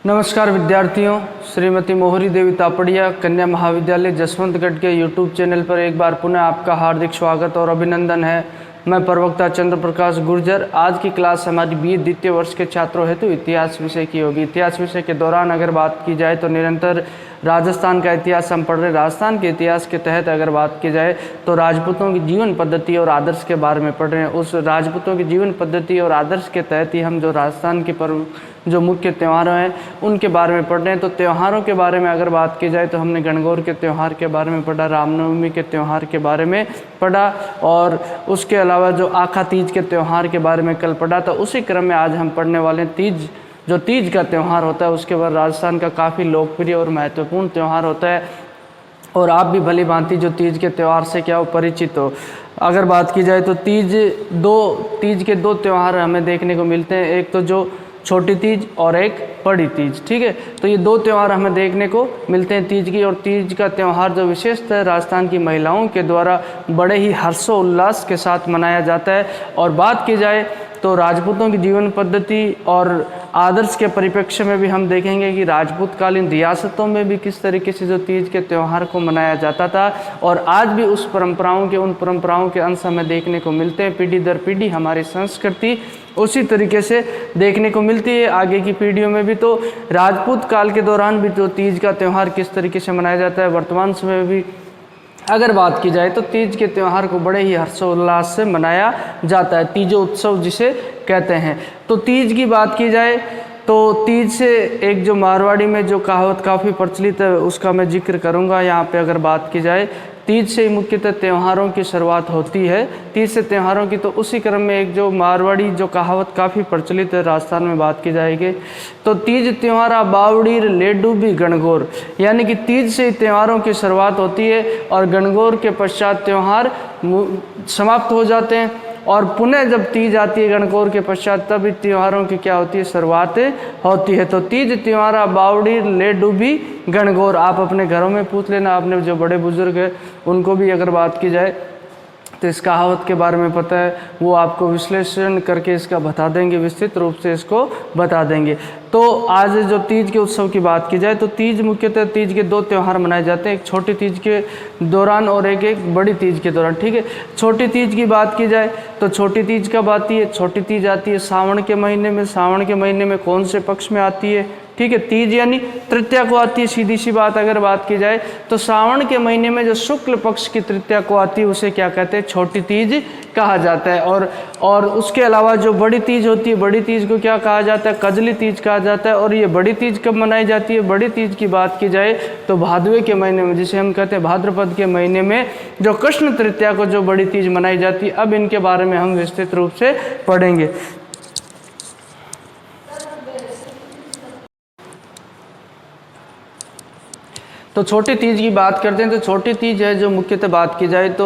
नमस्कार विद्यार्थियों, श्रीमती मोहरी देवी तापड़िया कन्या महाविद्यालय जसवंतगढ़ के यूट्यूब चैनल पर एक बार पुनः आपका हार्दिक स्वागत और अभिनंदन है। मैं प्रवक्ता चंद्र प्रकाश गुर्जर। आज की क्लास हमारी बीए द्वितीय वर्ष के छात्रों हेतु इतिहास विषय की होगी। इतिहास विषय के दौरान अगर बात की जाए तो निरंतर राजस्थान का इतिहास हम पढ़ रहे। राजस्थान के इतिहास के तहत अगर बात की जाए तो राजपूतों की जीवन पद्धति और आदर्श के बारे में पढ़ रहे हैं। उस राजपूतों की जीवन पद्धति और आदर्श के तहत ही हम जो राजस्थान के पर्व जो मुख्य त्यौहार हैं उनके बारे में पढ़ रहे हैं। तो त्योहारों के बारे में अगर बात की जाए तो हमने गणगौर के त्यौहार के बारे में पढ़ा, रामनवमी के त्यौहार के बारे में पढ़ा और उसके अलावा जो आखा तीज के त्यौहार के बारे में कल पढ़ा। तो उसी क्रम में आज हम पढ़ने वाले हैं तीज। जो तीज का त्यौहार होता है उसके बाद राजस्थान का काफ़ी लोकप्रिय और महत्वपूर्ण त्यौहार होता है और आप भी भली भांति जो तीज के त्यौहार से क्या हो परिचित हो। अगर बात की जाए तो तीज के दो त्यौहार हमें देखने को मिलते हैं, एक तो जो छोटी तीज और एक बड़ी तीज। ठीक है, तो ये दो त्यौहार हमें देखने को मिलते हैं तीज की। और तीज का त्यौहार जो विशेषतः राजस्थान की महिलाओं के द्वारा बड़े ही हर्षोल्लास के साथ मनाया जाता है। और बात की जाए तो राजपूतों की जीवन पद्धति और आदर्श के परिप्रेक्ष्य में भी हम देखेंगे कि राजपूतकालीन रियासतों में भी किस तरीके से जो तीज के त्यौहार को मनाया जाता था और आज भी उन परंपराओं के अंश हमें देखने को मिलते हैं। पीढ़ी दर पीढ़ी हमारी संस्कृति उसी तरीके से देखने को मिलती है आगे की पीढ़ियों में भी। तो राजपूत काल के दौरान भी तो तीज का त्यौहार किस तरीके से मनाया जाता है, वर्तमान समय में भी अगर बात की जाए तो तीज के त्यौहार को बड़े ही हर्षोल्लास से मनाया जाता है, तीजो उत्सव जिसे कहते हैं। तो तीज की बात की जाए तो तीज से एक जो मारवाड़ी में जो कहावत काफ़ी प्रचलित है उसका मैं जिक्र करूंगा यहाँ पे। अगर बात की जाए तीज से मुख्यतः त्योहारों की शुरुआत होती है, तीज से त्योहारों की। तो उसी क्रम में एक जो मारवाड़ी जो कहावत काफ़ी प्रचलित है राजस्थान में बात की जाएगी तो तीज त्योहारा बावड़ी लेडू भी गणगौर, यानी कि तीज से त्योहारों की शुरुआत होती है और गणगौर के पश्चात त्यौहार समाप्त हो जाते हैं और पुनः जब तीज आती है गणगौर के पश्चात तब त्योहारों की क्या होती है, शुरुआत होती है। तो तीज त्योहारा बावड़ी ले डूबी गणगौर। आप अपने घरों में पूछ लेना, आपने जो बड़े बुजुर्ग हैं उनको भी अगर बात की जाए तो इस कहावत के बारे में पता है, वो आपको विश्लेषण करके इसका बता देंगे, विस्तृत रूप से इसको बता देंगे। तो आज जो तीज के उत्सव की बात की जाए तो तीज मुख्यतः तीज के दो त्यौहार मनाए जाते हैं, एक छोटी तीज के दौरान और एक बड़ी तीज के दौरान। ठीक है, छोटी तीज की बात की जाए तो छोटी तीज कब आती है? छोटी तीज आती है सावन के महीने में। सावन के महीने में कौन से पक्ष में आती है? ठीक है, तीज यानी तृतीया को आती है। सीधी सी बात अगर बात की जाए तो सावन के महीने में जो शुक्ल पक्ष की तृतीया को आती है उसे क्या कहते हैं? छोटी तीज कहा जाता है। और उसके अलावा जो बड़ी तीज होती है, बड़ी तीज को क्या कहा जाता है? कजली तीज कहा जाता है। और ये बड़ी तीज कब मनाई जाती है? बड़ी तीज की बात की जाए तो भादवे के महीने में, जिसे हम कहते हैं भाद्रपद के महीने में जो कृष्ण तृतीया को जो बड़ी तीज मनाई जाती है। अब इनके बारे में हम विस्तृत रूप से पढ़ेंगे। तो छोटी तीज की बात करते हैं तो छोटी तीज है जो मुख्यतः बात की जाए तो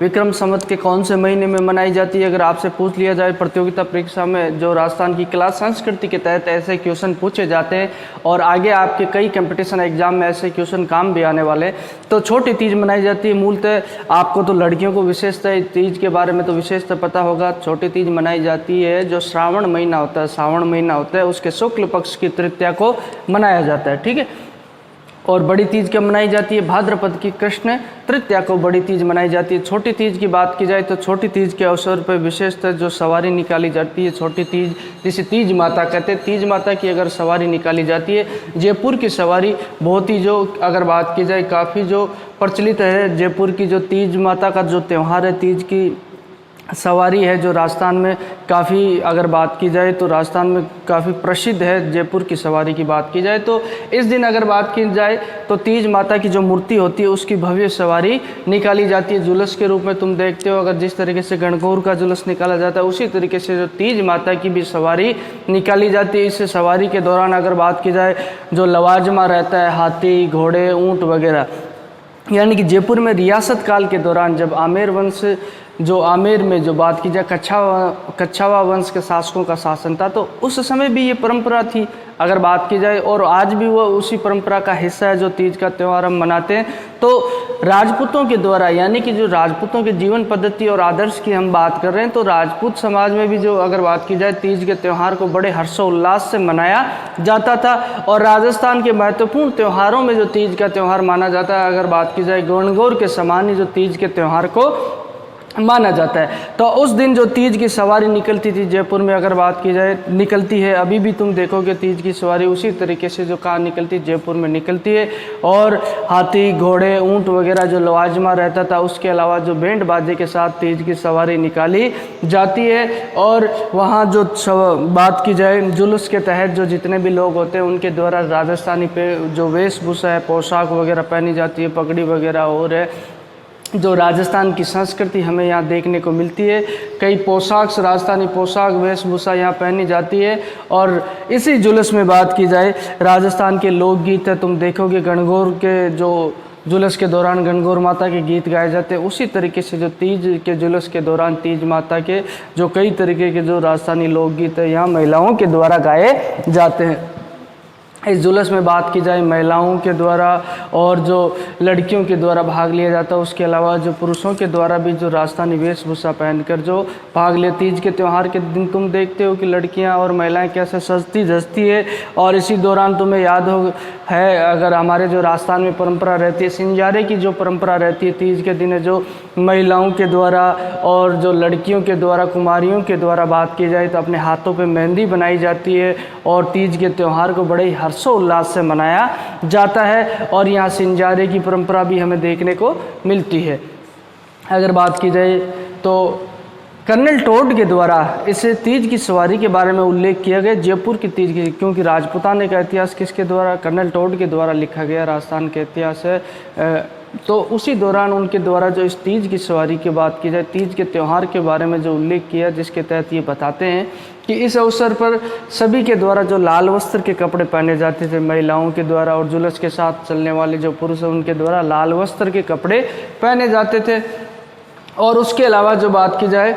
विक्रम संवत के कौन से महीने में मनाई जाती है। अगर आपसे पूछ लिया जाए प्रतियोगिता परीक्षा में जो राजस्थान की क्लास संस्कृति के तहत ऐसे क्वेश्चन पूछे जाते हैं और आगे आपके कई कंपटीशन एग्जाम में ऐसे क्वेश्चन काम भी आने वाले हैं। तो छोटी तीज मनाई जाती है। मूलतः आपको तो लड़कियों को विशेषतः तीज के बारे में तो विशेषतः पता होगा। छोटी तीज मनाई जाती है जो श्रावण महीना होता है, सावन महीना होता है, उसके शुक्ल पक्ष की तृतीया को मनाया जाता है। ठीक है, और बड़ी तीज कब मनाई जाती है? भाद्रपद की कृष्ण तृतीया को बड़ी तीज मनाई जाती है। छोटी तीज की बात की जाए तो छोटी तीज के अवसर पर विशेषतः जो सवारी निकाली जाती है, छोटी तीज जिसे तीज माता कहते हैं, तीज माता की अगर सवारी निकाली जाती है, जयपुर की सवारी बहुत ही जो अगर बात की जाए काफ़ी जो प्रचलित है। जयपुर की जो तीज माता का जो त्यौहार है, तीज की सवारी है जो राजस्थान में काफ़ी अगर बात की जाए तो राजस्थान में काफ़ी प्रसिद्ध है। जयपुर की सवारी की बात की जाए तो इस दिन अगर बात की जाए तो तीज माता की जो मूर्ति होती है उसकी भव्य सवारी निकाली जाती है जुलूस के रूप में। तुम देखते हो अगर जिस तरीके से गणगौर का जुलूस निकाला जाता है उसी तरीके से जो तीज माता की भी सवारी निकाली जाती है। इस सवारी के दौरान अगर बात की जाए जो लवाजमा रहता है, हाथी, घोड़े, ऊँट वगैरह, यानी कि जयपुर में रियासत काल के दौरान जब आमेर वंश जो आमेर में जो बात की जाए कच्छावा वंश के शासकों का शासन था, तो उस समय भी ये परंपरा थी अगर बात की जाए, और आज भी वो उसी परंपरा का हिस्सा है जो तीज का त्यौहार हम मनाते हैं। तो राजपूतों के द्वारा, यानी कि जो राजपूतों के जीवन पद्धति और आदर्श की हम बात कर रहे हैं, तो राजपूत समाज में भी जो अगर बात की जाए तीज के त्यौहार को बड़े हर्षोल्लास से मनाया जाता था। और राजस्थान के महत्वपूर्ण त्योहारों में जो तीज का त्यौहार माना जाता है, अगर बात की जाए गणगौर के समान ही जो तीज के त्यौहार को माना जाता है। तो उस दिन जो तीज की सवारी निकलती थी जयपुर में, अगर बात की जाए निकलती है, अभी भी तुम देखोगे तीज की सवारी उसी तरीके से जो कहाँ निकलती, जयपुर में निकलती है। और हाथी घोड़े ऊंट वगैरह जो लवाजमा रहता था, उसके अलावा जो बैंड बाजे के साथ तीज की सवारी निकाली जाती है। और वहाँ जो बात की जाए जुलूस के तहत जो जितने भी लोग होते हैं उनके द्वारा राजस्थानी पे जो वेशभूषा है, पोशाक वगैरह पहनी जाती है, पगड़ी वगैरह, और जो राजस्थान की संस्कृति हमें यहाँ देखने को मिलती है। कई पोशाक, राजस्थानी पोशाक वेशभूषा यहाँ पहनी जाती है। और इसी जुलूस में बात की जाए राजस्थान के लोकगीत है, तुम देखोगे गणगौर के जो जुलूस के दौरान गणगौर माता के गीत गाए जाते हैं, उसी तरीके से जो तीज के जुलूस के दौरान तीज माता के जो कई तरीके के जो राजस्थानी लोकगीत है यहाँ महिलाओं के द्वारा गाए जाते हैं। इस जुलूस में बात की जाए महिलाओं के द्वारा और जो लड़कियों के द्वारा भाग लिया जाता है, उसके अलावा जो पुरुषों के द्वारा भी जो राजस्थानी वेशभूषा पहनकर जो भाग ले। तीज के त्यौहार के दिन तुम देखते हो कि लड़कियां और महिलाएं कैसे सजती धजती है। और इसी दौरान तुम्हें याद हो है, अगर हमारे जो राजस्थान में परंपरा रहती है, सिंजारे की जो परंपरा रहती है तीज के दिन, जो महिलाओं के द्वारा और जो लड़कियों के द्वारा, कुमारियों के द्वारा बात की जाए तो अपने हाथों पे मेहंदी बनाई जाती है और तीज के त्यौहार को बड़े ही हर्षोल्लास से मनाया जाता है। और यहाँ सिंजारे की परंपरा भी हमें देखने को मिलती है। अगर बात की जाए तो कर्नल टोड के द्वारा इस तीज की सवारी के बारे में उल्लेख किया गया, जयपुर की तीज की, क्योंकि राजपूताने का इतिहास किसके द्वारा, कर्नल टोड के द्वारा लिखा गया, राजस्थान के इतिहास है। तो उसी दौरान उनके द्वारा जो इस तीज की सवारी की बात की जाए, तीज के त्यौहार के बारे में जो उल्लेख किया, जिसके तहत ये बताते हैं कि इस अवसर पर सभी के द्वारा जो लाल वस्त्र के कपड़े पहने जाते थे महिलाओं के द्वारा, और जुलूस के साथ चलने वाले जो पुरुष हैं उनके द्वारा लाल वस्त्र के कपड़े पहने जाते थे। और उसके अलावा जो बात की जाए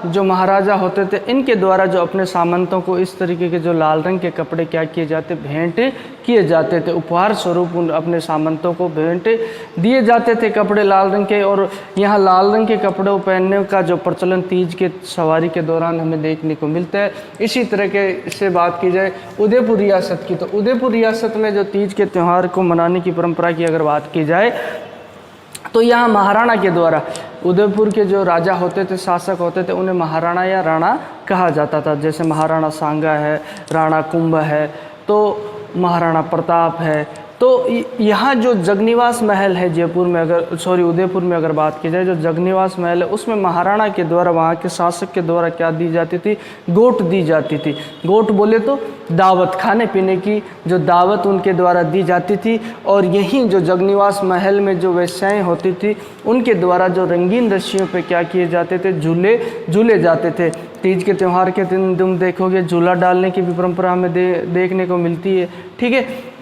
जो महाराजा होते थे, इनके द्वारा जो अपने सामंतों को इस तरीके के जो लाल रंग के कपड़े क्या किए जाते, भेंट किए जाते थे, उपहार स्वरूप अपने सामंतों को भेंट दिए जाते थे कपड़े लाल रंग के। और यहाँ लाल रंग के कपड़े पहनने का जो प्रचलन तीज के सवारी के दौरान हमें देखने को मिलता है। इसी तरह के से बात की जाए उदयपुर रियासत की, तो उदयपुर रियासत में जो तीज के त्यौहार को मनाने की परंपरा की अगर बात की जाए तो यहाँ महाराणा के द्वारा, उदयपुर के जो राजा होते थे, शासक होते थे, उन्हें महाराणा या राणा कहा जाता था। जैसे महाराणा सांगा है, राणा कुंभ है, तो महाराणा प्रताप है। तो यहाँ जो जगनिवास महल है जयपुर में, उदयपुर में अगर बात की जाए, जो जगनिवास महल है उसमें महाराणा के द्वारा, वहाँ के शासक के द्वारा क्या दी जाती थी, गोट दी जाती थी। गोट बोले तो दावत, खाने पीने की जो दावत उनके द्वारा दी जाती थी। और यहीं जो जगनिवास महल में जो वेश्याएँ होती थी उनके द्वारा जो रंगीन रस्सियों पे क्या किए जाते थे, झूले जाते थे। तीज के त्यौहार के दिन तुम देखोगे झूला डालने की भी परंपरा हमें देखने को मिलती है, ठीक है।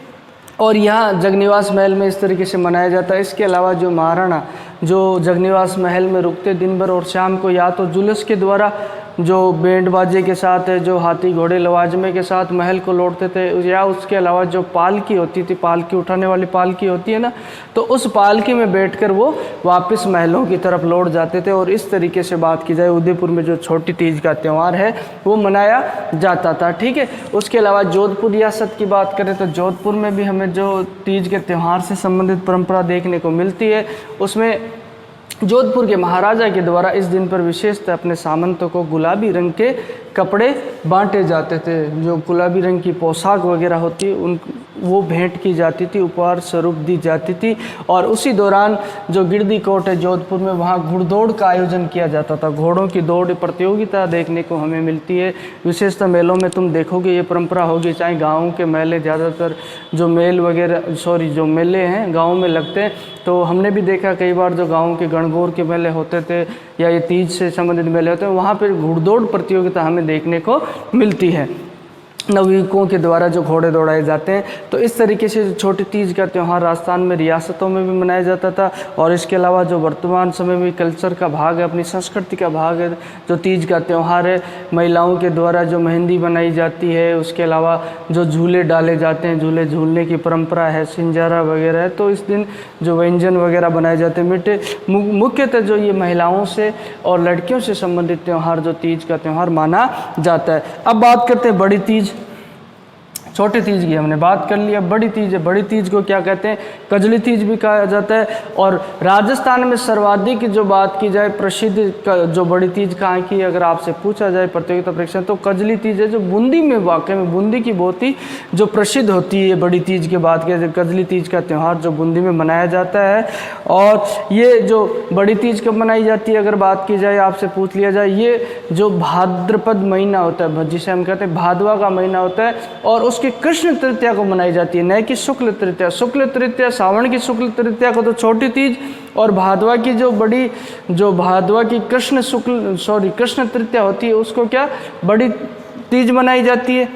और यहाँ जगनिवास महल में इस तरीके से मनाया जाता है। इसके अलावा जो महाराणा जो जगनिवास महल में रुकते दिन भर और शाम को या तो जुलूस के द्वारा जो बैंड बाजे के साथ है, जो हाथी घोड़े लवाजमे के साथ महल को लौटते थे, या उसके अलावा जो पालकी होती थी, पालकी उठाने वाली पालकी होती है ना, तो उस पालकी में बैठकर वो वापस महलों की तरफ लौट जाते थे। और इस तरीके से बात की जाए उदयपुर में जो छोटी तीज का त्यौहार है वो मनाया जाता था, ठीक है। उसके अलावा जोधपुर रियासत की बात करें तो जोधपुर में भी हमें जो तीज के त्यौहार से संबंधित परंपरा देखने को मिलती है। उसमें जोधपुर के महाराजा के द्वारा इस दिन पर विशेषतः अपने सामंतों को गुलाबी रंग के कपड़े बांटे जाते थे। जो गुलाबी रंग की पोशाक वगैरह होती है वो भेंट की जाती थी, उपहार स्वरूप दी जाती थी। और उसी दौरान जो गिरदी कोट है जोधपुर में, वहाँ घुड़दौड़ का आयोजन किया जाता था। घोड़ों की दौड़ प्रतियोगिता देखने को हमें मिलती है। विशेषतः मेलों में तुम देखोगे ये परंपरा होगी, चाहे गाँव के मेले, ज़्यादातर जो जो मेले हैं गाँव में लगते हैं। तो हमने भी देखा कई बार जो गाँव के गणगौर के मेले होते थे या ये तीज से संबंधित मेले होते हैं, वहाँ पर घुड़दौड़ प्रतियोगिता हमें देखने को मिलती है। नवयुवकों के द्वारा जो घोड़े दौड़ाए जाते हैं। तो इस तरीके से छोटी तीज का त्यौहार राजस्थान में रियासतों में भी मनाया जाता था। और इसके अलावा जो वर्तमान समय में कल्चर का भाग है, अपनी संस्कृति का भाग है, जो तीज का त्यौहार है, महिलाओं के द्वारा जो मेहंदी बनाई जाती है, उसके अलावा जो झूले डाले जाते हैं, झूले झूलने की परंपरा है, सिंजारा वगैरह है। तो इस दिन जो व्यंजन वगैरह बनाए जाते हैं मीठे, मुख्यतः जो ये महिलाओं से और लड़कियों से संबंधित त्यौहार जो तीज का त्यौहार माना जाता है। अब बात करते हैं बड़ी तीज। छोटी तीज की हमने बात कर ली, अब बड़ी तीज है। बड़ी तीज को क्या कहते हैं? कजली तीज भी कहा जाता है। और राजस्थान में सर्वाधिक जो बात की जाए प्रसिद्ध जो बड़ी तीज कहाँ की, अगर आपसे पूछा जाए प्रतियोगिता परीक्षा, तो कजली तीज है, जो बूंदी में वाकई में बूंदी की बहुत ही जो प्रसिद्ध होती है बड़ी तीज की बात की। कजली तीज का त्यौहार जो बूंदी में मनाया जाता है। और ये जो बड़ी तीज कब मनाई जाती है, अगर बात की जाए, आपसे पूछ लिया जाए, ये जो भाद्रपद महीना होता है, जिसे हम कहते हैं भादवा का महीना होता है, और उसके कृष्ण तृतीया को मनाई जाती है, न कि शुक्ल तृतीया। शुक्ल तृतीया, सावन की शुक्ल तृतीया को तो छोटी तीज, और भादवा की जो भादवा की कृष्ण तृतीया होती है, उसको क्या बड़ी तीज मनाई जाती है।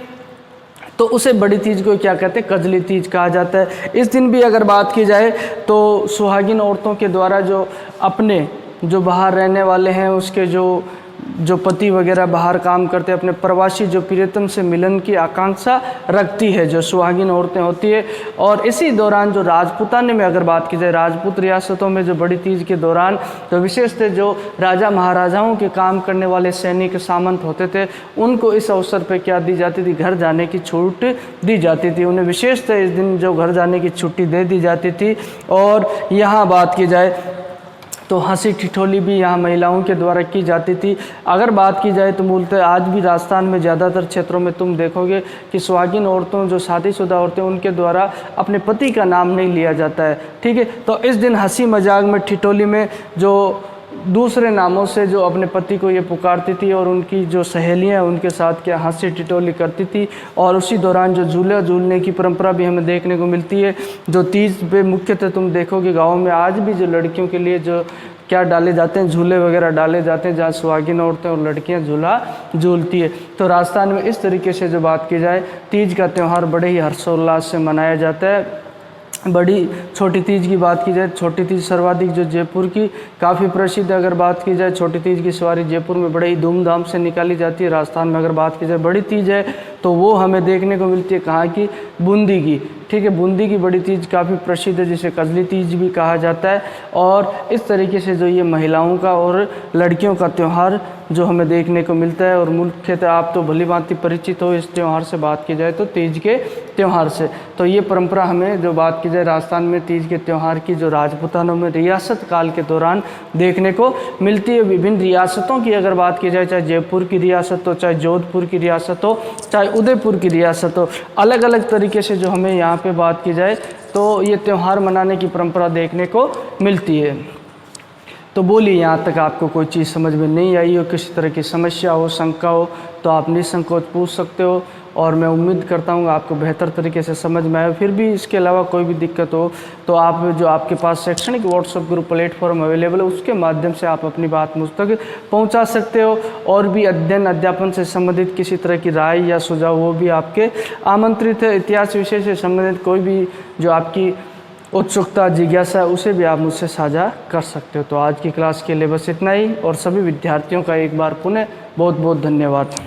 तो उसे बड़ी तीज को क्या कहते हैं? कजली तीज कहा जाता है। इस दिन भी अगर बात की जाए तो सुहागिन औरतों के द्वारा जो अपने जो बाहर रहने वाले हैं, उसके जो पति वगैरह बाहर काम करते हैं, अपने प्रवासी जो प्रियतम से मिलन की आकांक्षा रखती है, जो सुहागिन औरतें होती है। और इसी दौरान जो राजपूताने में अगर बात की जाए, राजपूत रियासतों में जो बड़ी तीज के दौरान जो विशेष थे, जो राजा महाराजाओं के काम करने वाले सैनिक सामंत होते थे, उनको इस अवसर पर क्या दी जाती थी? घर जाने की छूट दी जाती थी। उन्हें विशेषतः इस दिन जो घर जाने की छुट्टी दे दी जाती थी। और यहाँ बात की जाए तो हंसी ठिठोली भी यहाँ महिलाओं के द्वारा की जाती थी। अगर बात की जाए तो मूलतः आज भी राजस्थान में ज़्यादातर क्षेत्रों में तुम देखोगे कि सुहागिन औरतों, जो शादीशुदा औरतें, उनके द्वारा अपने पति का नाम नहीं लिया जाता है। ठीक है, तो इस दिन हंसी मजाक में, ठिठोली में जो दूसरे नामों से जो अपने पति को ये पुकारती थी, और उनकी जो सहेलियां उनके साथ क्या हंसी टिटोली करती थी। और उसी दौरान जो झूला झूलने की परंपरा भी हमें देखने को मिलती है। जो तीज पे मुख्यतः तुम देखोगे गाँव में आज भी जो लड़कियों के लिए जो क्या डाले जाते हैं, झूले वगैरह डाले जाते हैं, जहाँ सुहागिन औरतें और लड़कियाँ झूला झूलती है। तो राजस्थान में इस तरीके से जो बात की जाए, तीज का त्यौहार बड़े ही हर्षोल्लास से मनाया जाता है। छोटी तीज की बात की जाए, छोटी तीज सर्वाधिक जो जयपुर की काफ़ी प्रसिद्ध, अगर बात की जाए, छोटी तीज की सवारी जयपुर में बड़े ही धूमधाम से निकाली जाती है। राजस्थान में अगर बात की जाए बड़ी तीज है तो वो हमें देखने को मिलती है कहाँ की? बूंदी की। ठीक है, बूंदी की बड़ी तीज काफ़ी प्रसिद्ध है, जिसे कजली तीज भी कहा जाता है। और इस तरीके से जो ये महिलाओं का और लड़कियों का त्यौहार जो हमें देखने को मिलता है। और मुख्यतः आप तो भली भांति परिचित हो इस त्यौहार से, बात की जाए तो तीज के त्यौहार से। तो ये परंपरा हमें जो बात की जाए राजस्थान में तीज के त्यौहार की, जो राजपूतानों में रियासत काल के दौरान देखने को मिलती है। विभिन्न रियासतों की अगर बात की जाए, चाहे जयपुर की रियासत हो, चाहे जोधपुर की रियासत हो, चाहे उदयपुर की रियासत हो, अलग अलग तरीके से जो हमें यहाँ पे बात की जाए तो ये त्यौहार मनाने की परंपरा देखने को मिलती है। तो बोलिए, यहाँ तक आपको कोई चीज़ समझ में नहीं आई हो, किसी तरह की समस्या हो, शंका हो, तो आप निसंकोच पूछ सकते हो। और मैं उम्मीद करता हूँ आपको बेहतर तरीके से समझ में आए। फिर भी इसके अलावा कोई भी दिक्कत हो तो आप जो आपके पास शैक्षणिक व्हाट्सएप ग्रुप प्लेटफॉर्म अवेलेबल है, उसके माध्यम से आप अपनी बात मुझ तक पहुँचा सकते हो। और भी अध्ययन अध्यापन से संबंधित किसी तरह की राय या सुझाव, वो भी आपके आमंत्रित है। इतिहास विषय से संबंधित कोई भी जो आपकी उत्सुकता, जिज्ञासा, उसे भी आप मुझसे साझा कर सकते हो। तो आज की क्लास के लिए बस इतना ही, और सभी विद्यार्थियों का एक बार पुनः बहुत बहुत धन्यवाद।